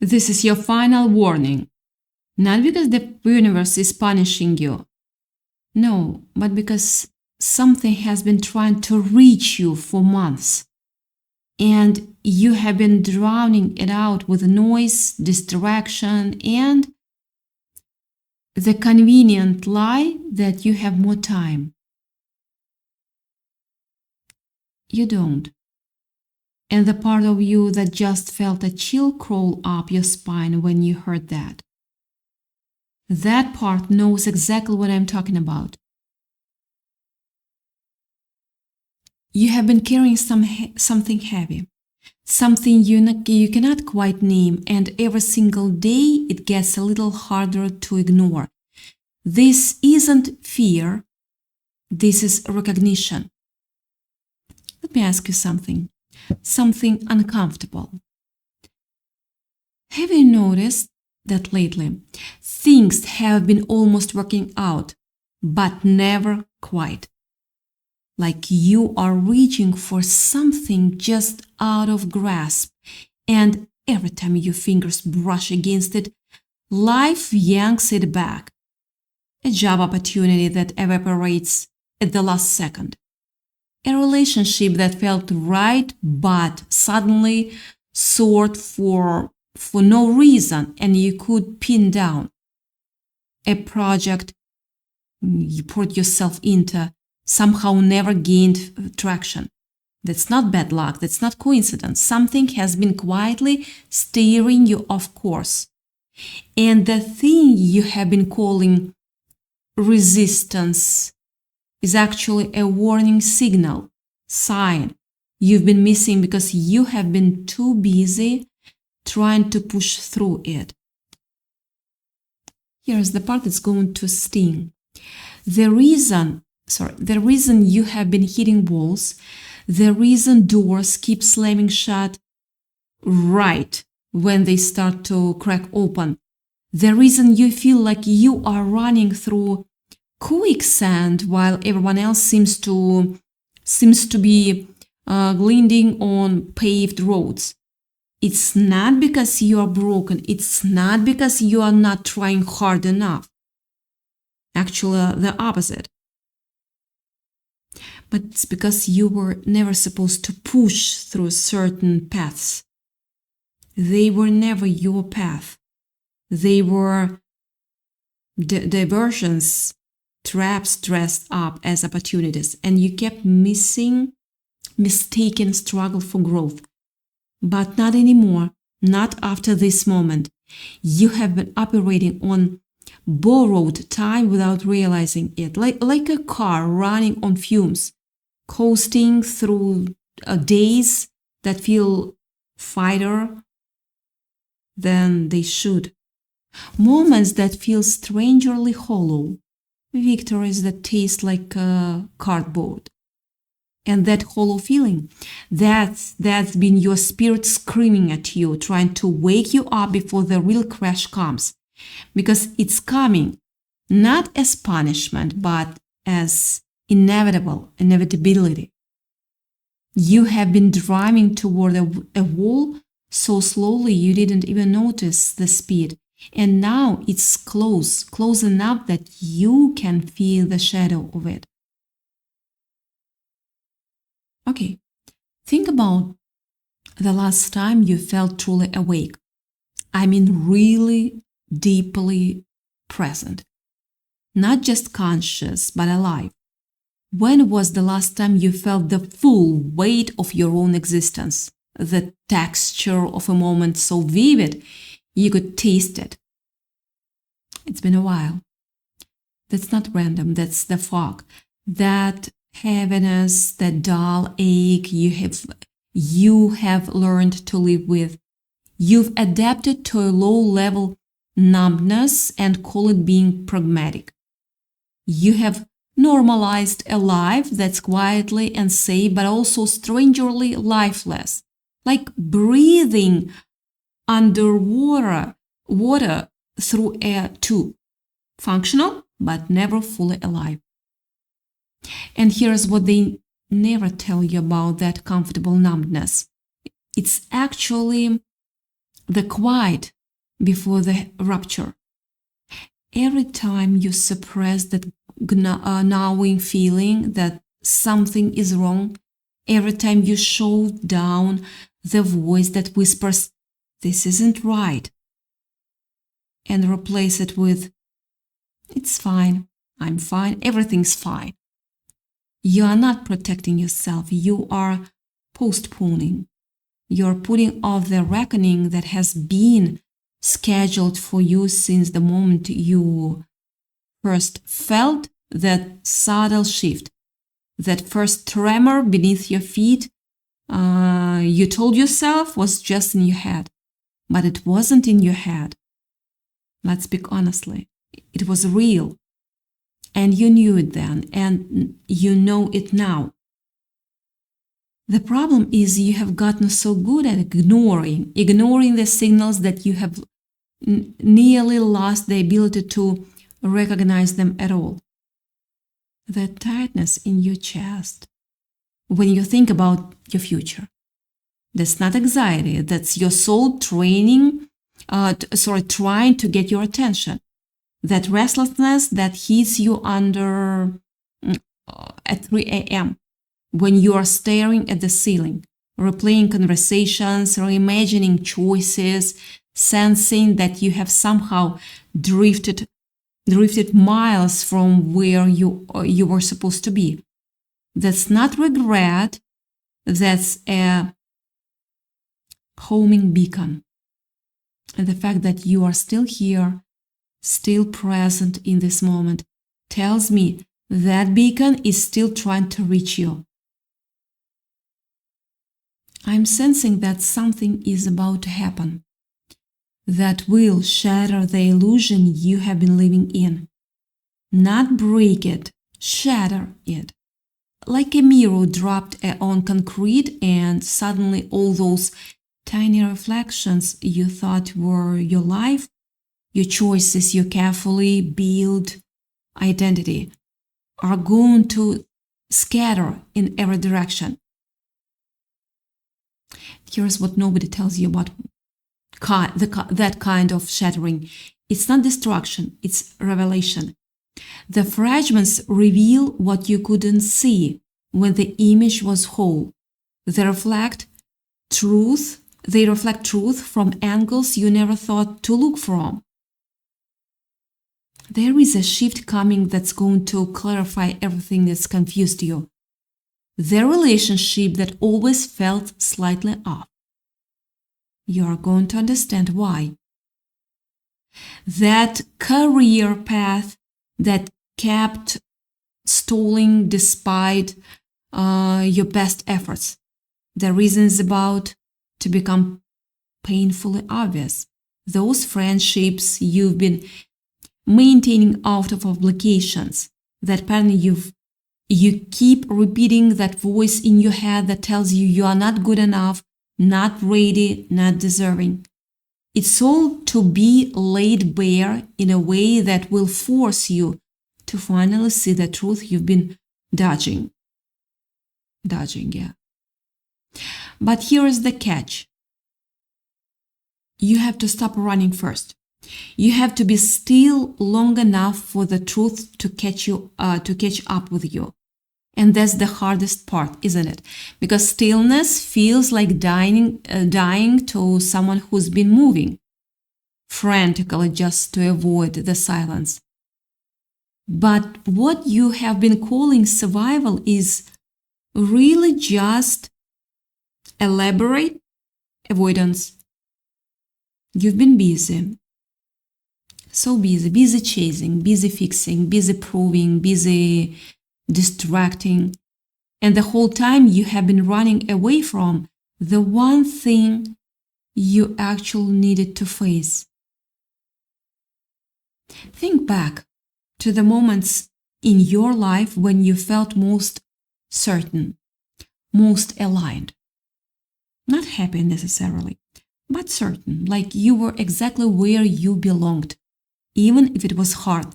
This is your final warning. Not because the universe is punishing you. No, but because something has been trying to reach you for months. And you have been drowning it out with noise, distraction, and the convenient lie that you have more time. You don't. And the part of you that just felt a chill crawl up your spine when you heard that part knows exactly what I'm talking about. You have been carrying something heavy, something you cannot quite name, and every single day it gets a little harder to ignore. This isn't fear, this is recognition. Let me ask you something uncomfortable. Have you noticed that lately things have been almost working out, but never quite? Like you are reaching for something just out of grasp, and every time your fingers brush against it, life yanks it back. A job opportunity that evaporates at the last second. A relationship that felt right but suddenly soared for no reason and you could pin down. A project you poured yourself into somehow never gained traction. That's not bad luck, that's not coincidence. Something has been quietly steering you off course. And the thing you have been calling resistance is actually a warning signal, sign you've been missing because you have been too busy trying to push through it. Here's the part that's going to sting. The reason you have been hitting walls, the reason doors keep slamming shut right when they start to crack open, the reason you feel like you are running through quicksand while everyone else seems to be gliding on paved roads. It's not because you are broken. It's not because you are not trying hard enough. Actually, the opposite. But it's because you were never supposed to push through certain paths. They were never your path. They were diversions, traps dressed up as opportunities, and you kept mistaken struggle for growth. But not anymore, not after this moment. You have been operating on borrowed time without realizing it, like a car running on fumes, coasting through days that feel fighter than they should. Moments that feel strangely hollow. Victories that taste like cardboard. And that hollow feeling, that's been your spirit screaming at you, trying to wake you up before the real crash comes. Because it's coming, not as punishment, but as inevitability. You have been driving toward a wall so slowly you didn't even notice the speed. And now it's close enough that you can feel the shadow of it. Okay, think about the last time you felt truly awake. I mean really deeply present. Not just conscious, but alive. When was the last time you felt the full weight of your own existence? The texture of a moment so vivid you could taste it. It's been a while. That's not random, that's the fog. That heaviness, that dull ache you have learned to live with. You've adapted to a low-level numbness and call it being pragmatic. You have normalized a life that's quietly and safe, but also strangely lifeless, like breathing underwater through air too. Functional, but never fully alive. And here's what they never tell you about that comfortable numbness. It's actually the quiet before the rupture. Every time you suppress that gnawing feeling that something is wrong, every time you shut down the voice that whispers, "This isn't right," and replace it with, "It's fine, I'm fine, everything's fine," you are not protecting yourself, you are postponing. You're putting off the reckoning that has been scheduled for you since the moment you first felt that subtle shift, that first tremor beneath your feet. You told yourself was just in your head, but it wasn't in your head. Let's speak honestly. It was real. And you knew it then, and you know it now. The problem is you have gotten so good at ignoring the signals that you have nearly lost the ability to recognize them at all. The tightness in your chest when you think about your future. That's not anxiety, that's your soul trying to get your attention. That restlessness that hits you at 3 a.m. when you are staring at the ceiling, replaying conversations, reimagining choices, sensing that you have somehow drifted miles from where you were supposed to be. That's not regret, that's a homing beacon. And the fact that you are still here, still present in this moment, tells me that beacon is still trying to reach you. I'm sensing that something is about to happen that will shatter the illusion you have been living in. Not break it, shatter it. Like a mirror dropped on concrete and suddenly all those tiny reflections you thought were your life, your choices, your carefully built identity, are going to scatter in every direction. Here's what nobody tells you about that kind of shattering. It's not destruction, it's revelation. The fragments reveal what you couldn't see when the image was whole. They reflect truth from angles you never thought to look from. There is a shift coming that's going to clarify everything that's confused you. The relationship that always felt slightly off. You are going to understand why. That career path that kept stalling despite your best efforts. The reasons about to become painfully obvious. Those friendships you've been maintaining out of obligations. That pattern you keep repeating, that voice in your head that tells you are not good enough, not ready, not deserving. It's all to be laid bare in a way that will force you to finally see the truth you've been dodging, yeah. But here is the catch. You have to stop running first. You have to be still long enough for the truth to catch up with you. And that's the hardest part, isn't it? Because stillness feels like dying to someone who's been moving frantically just to avoid the silence. But what you have been calling survival is really just elaborate avoidance. You've been busy. So busy chasing, busy fixing, busy proving, busy distracting. And the whole time you have been running away from the one thing you actually needed to face. Think back to the moments in your life when you felt most certain, most aligned. Not happy necessarily, but certain, like you were exactly where you belonged, even if it was hard.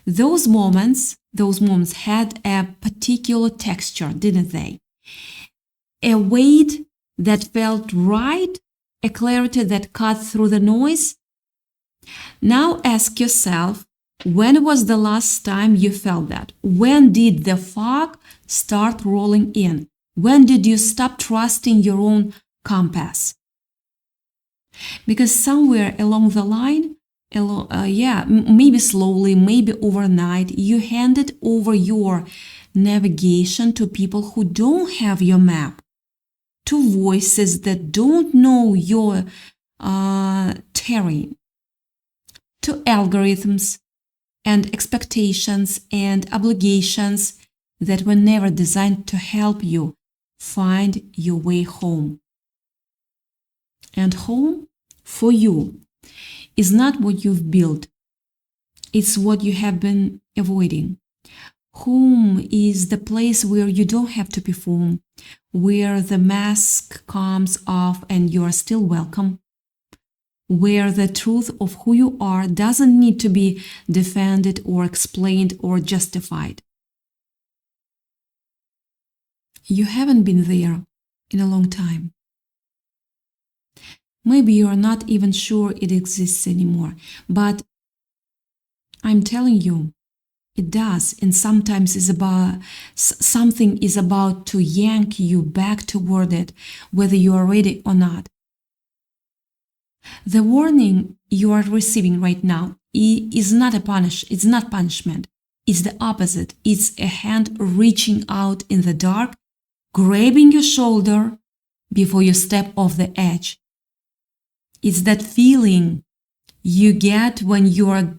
Those moments had a particular texture, didn't they? A weight that felt right, a clarity that cuts through the noise? Now ask yourself, when was the last time you felt that? When did the fog start rolling in? When did you stop trusting your own compass? Because somewhere along the line, maybe slowly, maybe overnight, you handed over your navigation to people who don't have your map, to voices that don't know your terrain, to algorithms and expectations and obligations that were never designed to help you find your way home. And home, for you, is not what you've built. It's what you have been avoiding. Home is the place where you don't have to perform, where the mask comes off and you are still welcome, where the truth of who you are doesn't need to be defended or explained or justified. You haven't been there in a long time. Maybe you are not even sure it exists anymore, but I'm telling you, it does, and sometimes something is about to yank you back toward it, whether you are ready or not. The warning you are receiving right now is not it's not punishment. It's the opposite. It's a hand reaching out in the dark, grabbing your shoulder before you step off the edge. It's that feeling you get when you are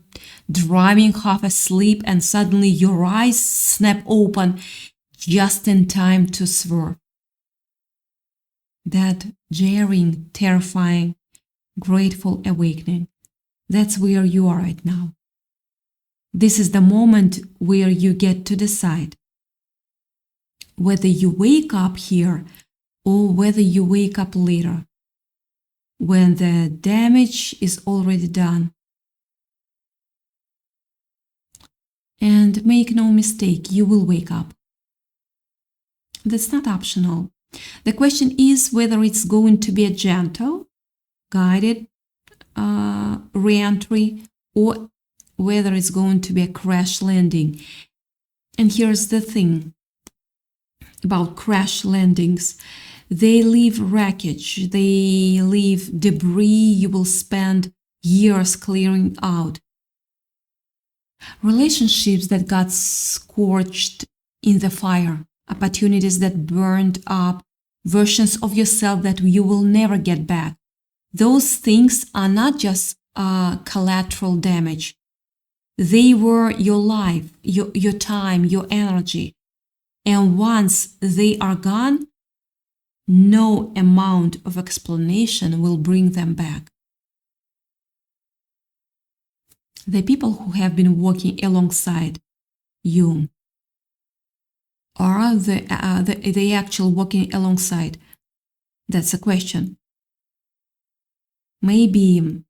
driving half asleep and suddenly your eyes snap open just in time to swerve. That jarring, terrifying, grateful awakening. That's where you are right now. This is the moment where you get to decide whether you wake up here or whether you wake up later, when the damage is already done. And make no mistake, you will wake up. That's not optional. The question is whether it's going to be a gentle, guided re-entry or whether it's going to be a crash landing. And here's the thing about crash landings. They leave wreckage, they leave debris you will spend years clearing out. Relationships that got scorched in the fire, opportunities that burned up, versions of yourself that you will never get back. Those things are not just collateral damage. They were your life, your time, your energy. And once they are gone, no amount of explanation will bring them back. The people who have been walking alongside you, are they actually walking alongside? That's a question. Maybe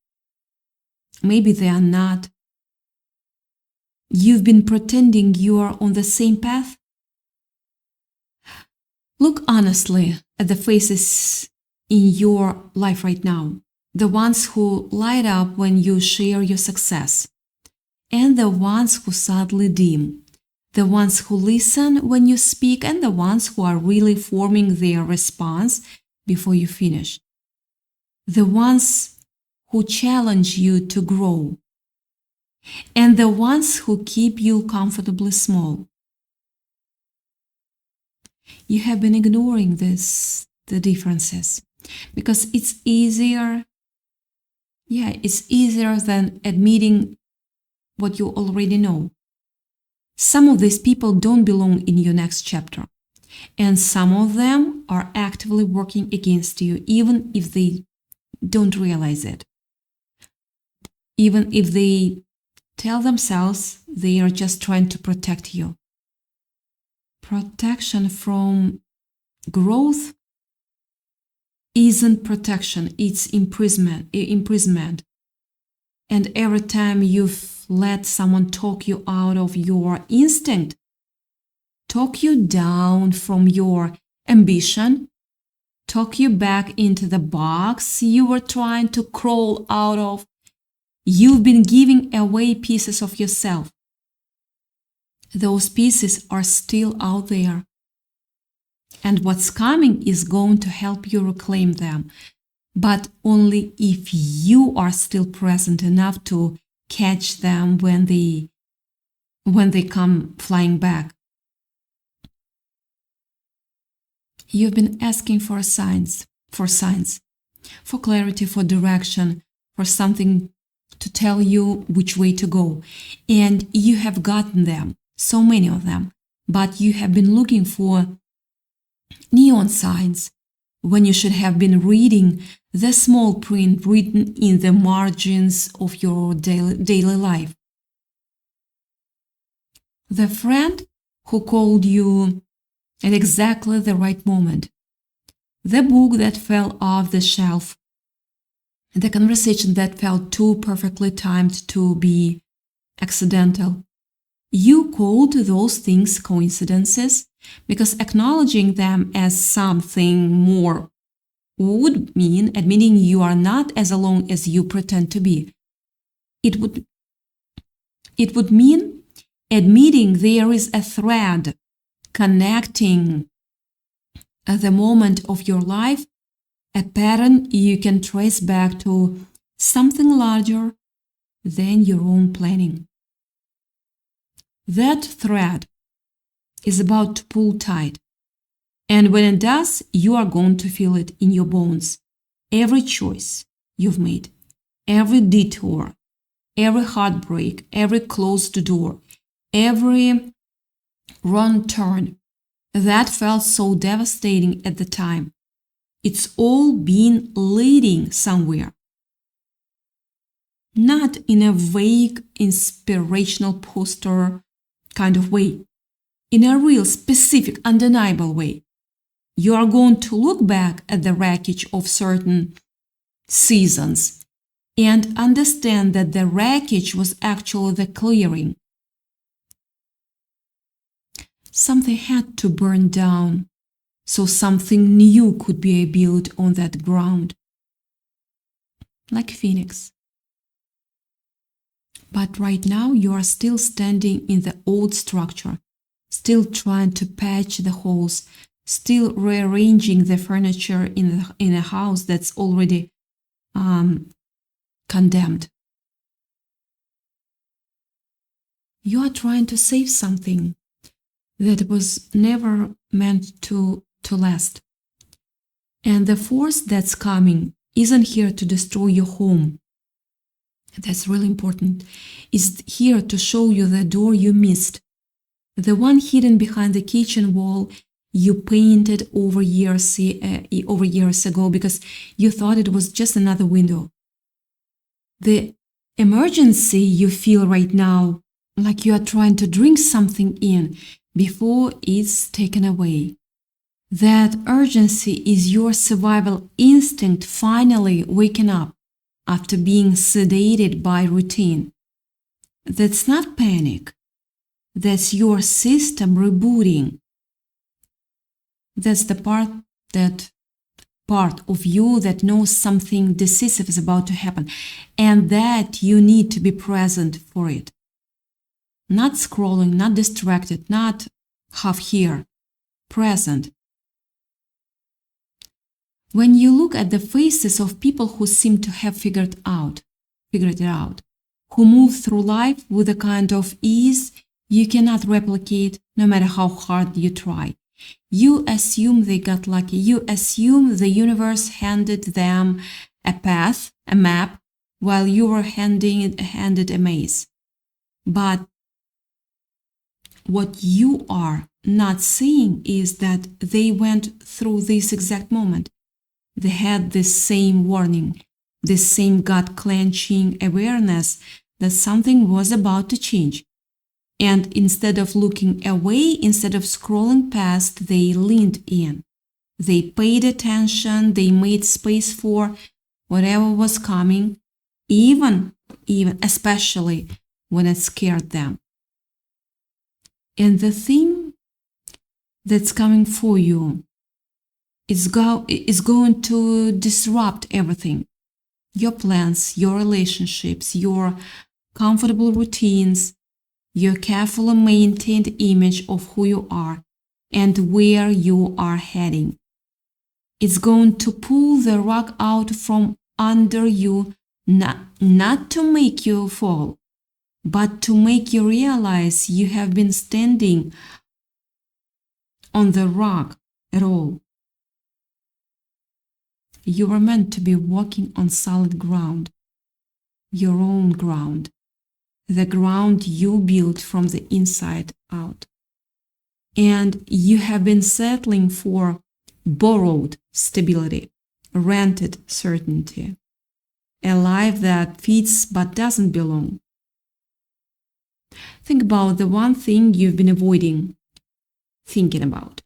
they are not. You've been pretending you are on the same path. Look honestly at the faces in your life right now, the ones who light up when you share your success, and the ones who sadly dim, the ones who listen when you speak, and the ones who are really forming their response before you finish, the ones who challenge you to grow, and the ones who keep you comfortably small. You have been ignoring the differences, because it's easier than admitting what you already know. Some of these people don't belong in your next chapter, and some of them are actively working against you, even if they don't realize it. Even if they tell themselves they are just trying to protect you. Protection from growth isn't protection, it's imprisonment. And every time you've let someone talk you out of your instinct, talk you down from your ambition, tuck you back into the box you were trying to crawl out of. You've been giving away pieces of yourself. Those pieces are still out there. And what's coming is going to help you reclaim them, but only if you are still present enough to catch them when they come flying back. You've been asking for signs, for clarity, for direction, for something to tell you which way to go. And you have gotten them, so many of them, but you have been looking for neon signs when you should have been reading the small print written in the margins of your daily life. The friend who called you at exactly the right moment. The book that fell off the shelf. The conversation that felt too perfectly timed to be accidental. You called those things coincidences because acknowledging them as something more would mean admitting you are not as alone as you pretend to be. It would mean admitting there is a thread connecting the moment of your life, a pattern you can trace back to something larger than your own planning. That thread is about to pull tight, and when it does, you are going to feel it in your bones. Every choice you've made, every detour, every heartbreak, every closed door, every wrong turn that felt so devastating at the time. It's all been leading somewhere. Not in a vague, inspirational poster kind of way, in a real, specific, undeniable way. You are going to look back at the wreckage of certain seasons and understand that the wreckage was actually the clearing. Something had to burn down so something new could be built on that ground. Like Phoenix. But right now you are still standing in the old structure, still trying to patch the holes, still rearranging the furniture in a house that's already condemned. You are trying to save something that was never meant to last. And the force that's coming isn't here to destroy your home. That's really important. It's here to show you the door you missed. The one hidden behind the kitchen wall you painted over years ago because you thought it was just another window. The emergency you feel right now, like you are trying to drink something in before it's taken away. That urgency is your survival instinct finally waking up after being sedated by routine. That's not panic. That's your system rebooting. That's the part of you that knows something decisive is about to happen and that you need to be present for it. Not scrolling, not distracted, not half here, present. When you look at the faces of people who seem to have figured it out, who move through life with a kind of ease you cannot replicate no matter how hard you try, you assume they got lucky. You assume the universe handed them a path, a map, while you were handed a maze. But what you are not seeing is that they went through this exact moment. They had this same warning, this same gut-clenching awareness that something was about to change. And instead of looking away, instead of scrolling past, they leaned in. They paid attention, they made space for whatever was coming, even especially when it scared them. And the thing that's coming for you It's going to disrupt everything. Your plans, your relationships, your comfortable routines, your carefully maintained image of who you are and where you are heading. It's going to pull the rug out from under you, not to make you fall, but to make you realize you have been standing on the rug at all. You were meant to be walking on solid ground, your own ground, the ground you built from the inside out. And you have been settling for borrowed stability, rented certainty, a life that fits but doesn't belong. Think about the one thing you've been avoiding thinking about.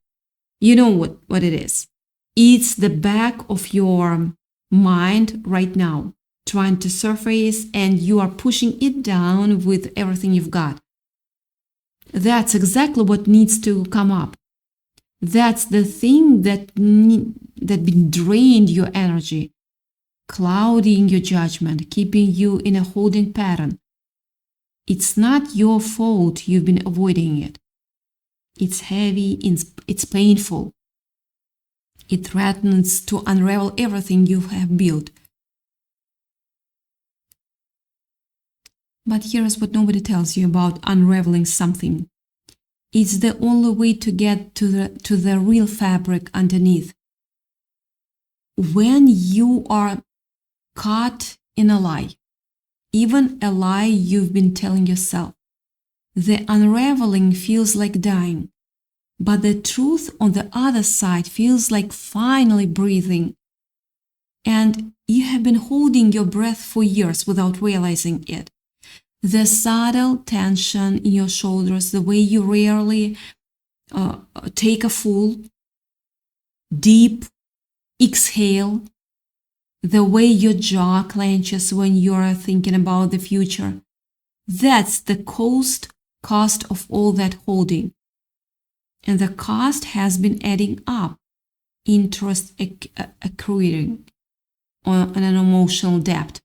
You know what it is. It's the back of your mind right now, trying to surface, and you are pushing it down with everything you've got. That's exactly what needs to come up. That's the thing that been drained your energy, clouding your judgment, keeping you in a holding pattern. It's not your fault you've been avoiding it. It's heavy, it's painful. It threatens to unravel everything you have built. But here's what nobody tells you about unraveling something. It's the only way to get to the real fabric underneath. When you are caught in a lie, even a lie you've been telling yourself, the unraveling feels like dying, but the truth on the other side feels like finally breathing. And you have been holding your breath for years without realizing it. The subtle tension in your shoulders, the way you rarely take a full, deep exhale, the way your jaw clenches when you're thinking about the future. That's the cost of all that holding. And the cost has been adding up, interest accruing on an emotional debt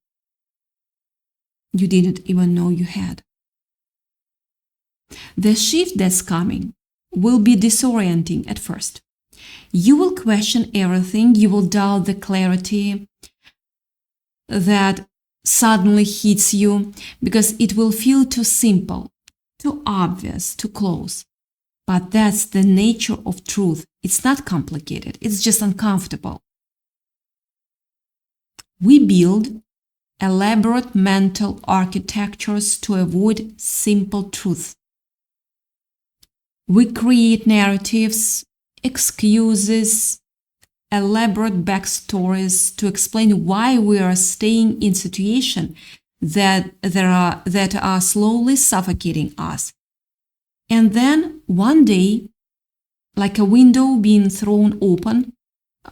you didn't even know you had. The shift that's coming will be disorienting at first. You will question everything, you will doubt the clarity that suddenly hits you because it will feel too simple, too obvious, too close. But that's the nature of truth. It's not complicated, it's just uncomfortable. We build elaborate mental architectures to avoid simple truth. We create narratives, excuses, elaborate backstories to explain why we are staying in situations that are slowly suffocating us. And then one day, like a window being thrown open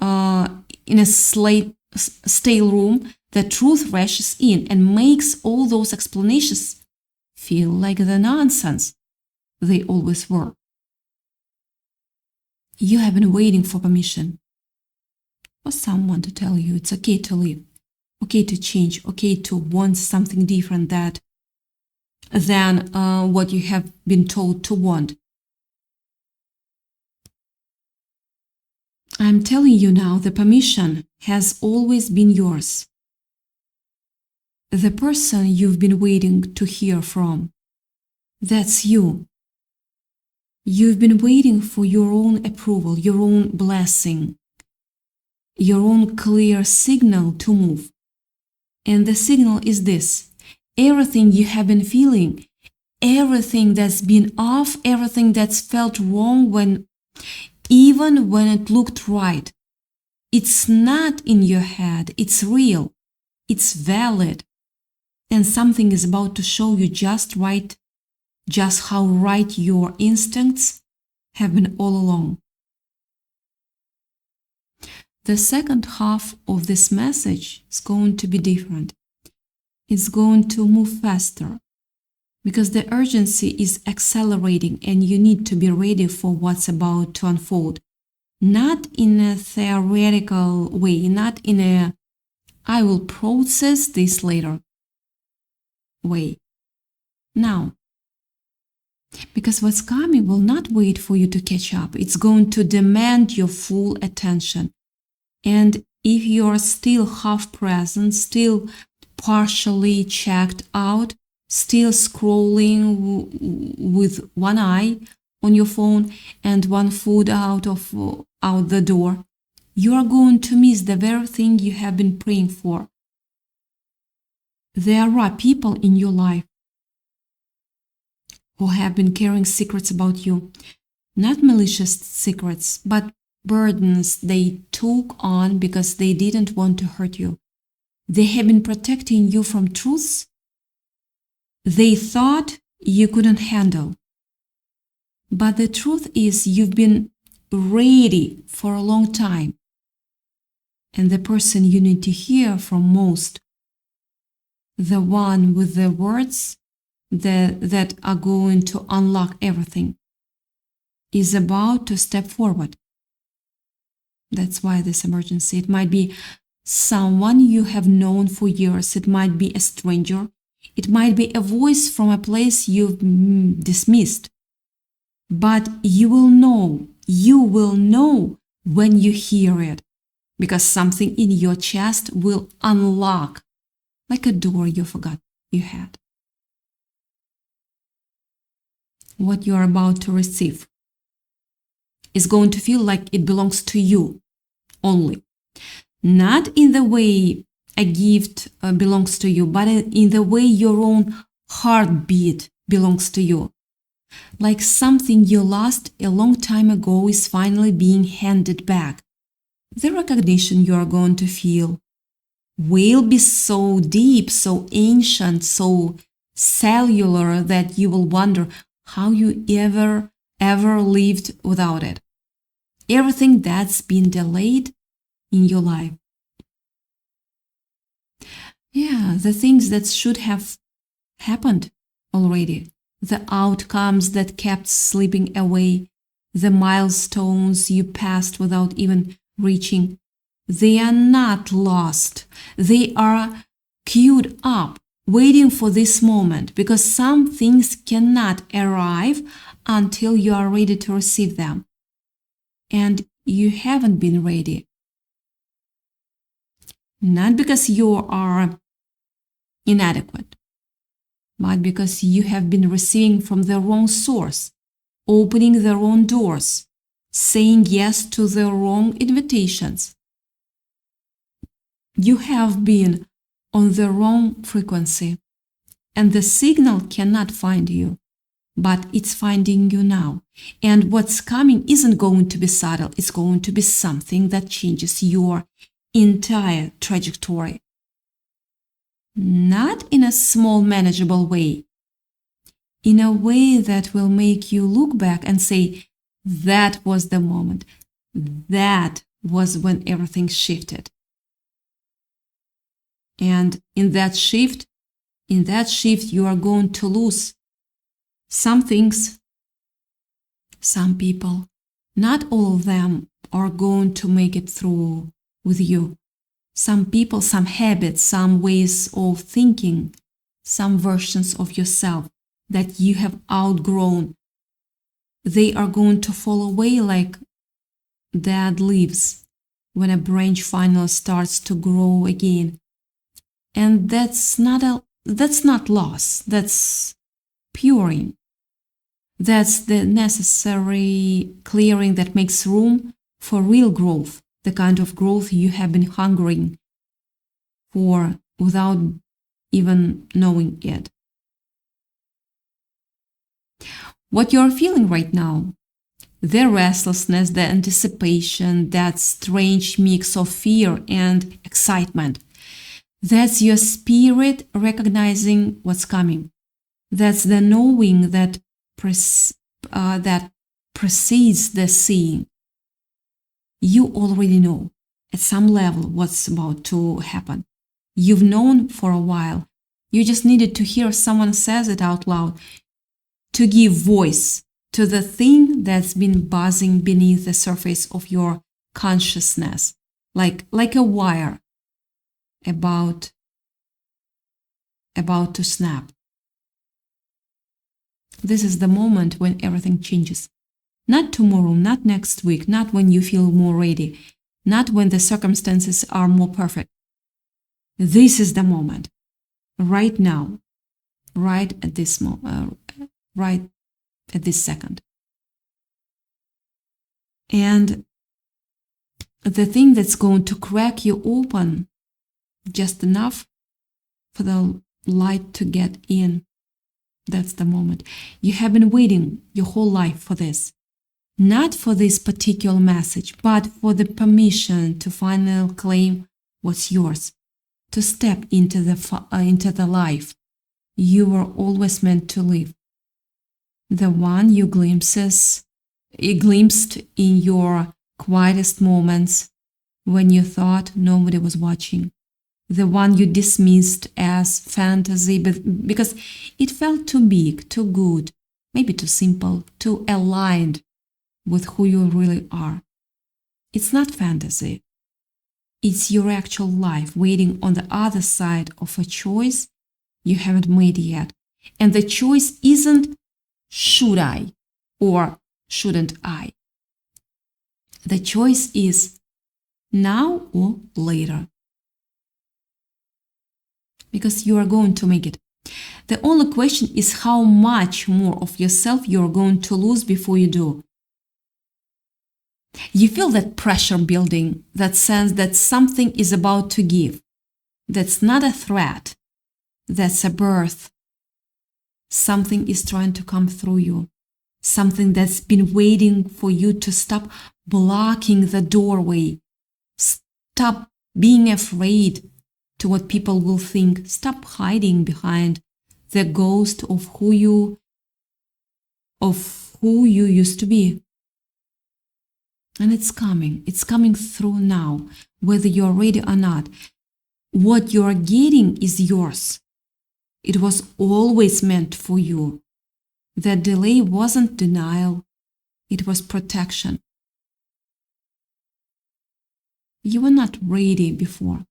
in a stale room, the truth rushes in and makes all those explanations feel like the nonsense they always were. You have been waiting for permission, for someone to tell you it's okay to leave, okay to change, okay to want something different than what you have been told to want. I'm telling you now, the permission has always been yours. The person you've been waiting to hear from, that's you. You've been waiting for your own approval, your own blessing, your own clear signal to move. And the signal is this: everything you have been feeling, everything that's been off, everything that's felt wrong even when it looked right. It's not in your head, it's real, it's valid. And something is about to show you just how right your instincts have been all along. The second half of this message is going to be different. It's going to move faster because the urgency is accelerating and you need to be ready for what's about to unfold. not in a theoretical way, not in a I will process this later way. Now, because what's coming will not wait for you to catch up. It's going to demand your full attention. And if you're still half present, still partially checked out, still scrolling with one eye on your phone and one foot out the door, you are going to miss the very thing you have been praying for. There are people in your life who have been carrying secrets about you, not malicious secrets, but burdens they took on because they didn't want to hurt you. They have been protecting you from truths they thought you couldn't handle. But the truth is you've been ready for a long time. And the person you need to hear from most, the one with the words that are going to unlock everything, is about to step forward. That's why this emergency. It might be someone you have known for years. It might be a stranger. It might be a voice from a place you've dismissed. But you will know when you hear it, because something in your chest will unlock, like a door you forgot you had. What you're about to receive is going to feel like it belongs to you only. Not in the way a gift belongs to you, but in the way your own heartbeat belongs to you. Like something you lost a long time ago is finally being handed back. The recognition you are going to feel will be so deep, so ancient, so cellular that you will wonder how you ever lived without it. Everything that's been delayed in your life. Yeah, the things that should have happened already. The outcomes that kept slipping away. The milestones you passed without even reaching. They are not lost. They are queued up, waiting for this moment, because some things cannot arrive until you are ready to receive them. And you haven't been ready. Not because you are inadequate, but because you have been receiving from the wrong source, opening the wrong doors, saying yes to the wrong invitations. You have been on the wrong frequency, and the signal cannot find you, but it's finding you now. And what's coming isn't going to be subtle, it's going to be something that changes your entire trajectory. Not in a small, manageable way, in a way that will make you look back and say, that was the moment. That was when everything shifted. And in that shift, you are going to lose some things, some people. Not all of them are going to make it through with you. Some people, some habits, some ways of thinking, some versions of yourself that you have outgrown, they are going to fall away like dead leaves when a branch finally starts to grow again. And that's not loss, that's puring. That's the necessary clearing that makes room for real growth, the kind of growth you have been hungering for without even knowing it. What you're feeling right now, the restlessness, the anticipation, that strange mix of fear and excitement, that's your spirit recognizing what's coming. That's the knowing that precedes the seeing. You already know at some level what's about to happen. You've known for a while. You just needed to hear someone says it out loud, to give voice to the thing that's been buzzing beneath the surface of your consciousness, like a wire about to snap. This is the moment when everything changes. Not tomorrow, not next week, not when you feel more ready, not when the circumstances are more perfect. This is the moment, right now, right at this second. And the thing that's going to crack you open just enough for the light to get in, that's the moment. You have been waiting your whole life for this. Not for this particular message, but for the permission to finally claim what's yours, to step into the life you were always meant to live, the one you glimpsed in your quietest moments when you thought nobody was watching, the one you dismissed as fantasy because it felt too big, too good, maybe too simple, too aligned with who you really are. It's not fantasy. It's your actual life waiting on the other side of a choice you haven't made yet. And the choice isn't should I or shouldn't I. The choice is now or later. Because you are going to make it. The only question is how much more of yourself you are going to lose before you do. You feel that pressure building, that sense that something is about to give. That's not a threat. That's a birth. Something is trying to come through you. Something that's been waiting for you to stop blocking the doorway. Stop being afraid to what people will think. Stop hiding behind the ghost of who you used to be. And it's coming through now, whether you're ready or not. What you're getting is yours. It was always meant for you. That delay wasn't denial, it was protection. You were not ready before,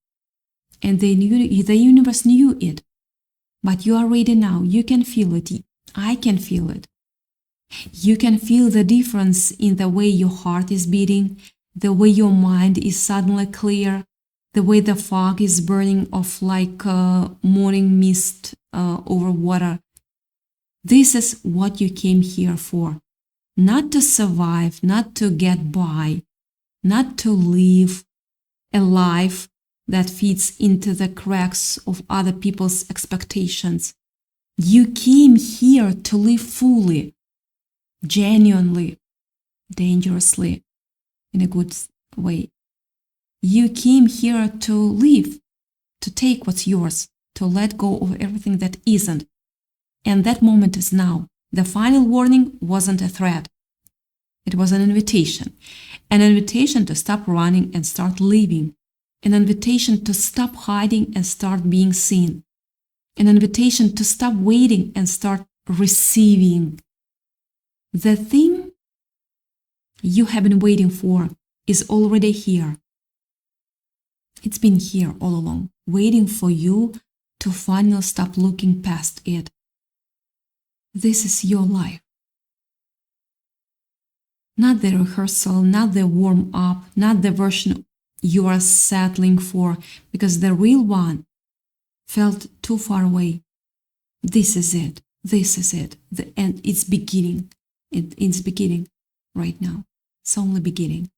and the universe knew it. But you are ready now. You can feel it. I can feel it. You can feel the difference in the way your heart is beating, the way your mind is suddenly clear, the way the fog is burning off like morning mist over water. This is what you came here for. Not to survive, not to get by, not to live a life that fits into the cracks of other people's expectations. You came here to live fully, genuinely, dangerously, in a good way. You came here to live, to take what's yours, to let go of everything that isn't. And that moment is now. The final warning wasn't a threat. It was an invitation to stop running and start living, an invitation to stop hiding and start being seen, an invitation to stop waiting and start receiving. The thing you have been waiting for is already here. It's been here all along, waiting for you to finally stop looking past it. This is your life. Not the rehearsal, not the warm-up, not the version you are settling for, because the real one felt too far away. This is it. This is it. And it's beginning. It's beginning right now. It's only beginning.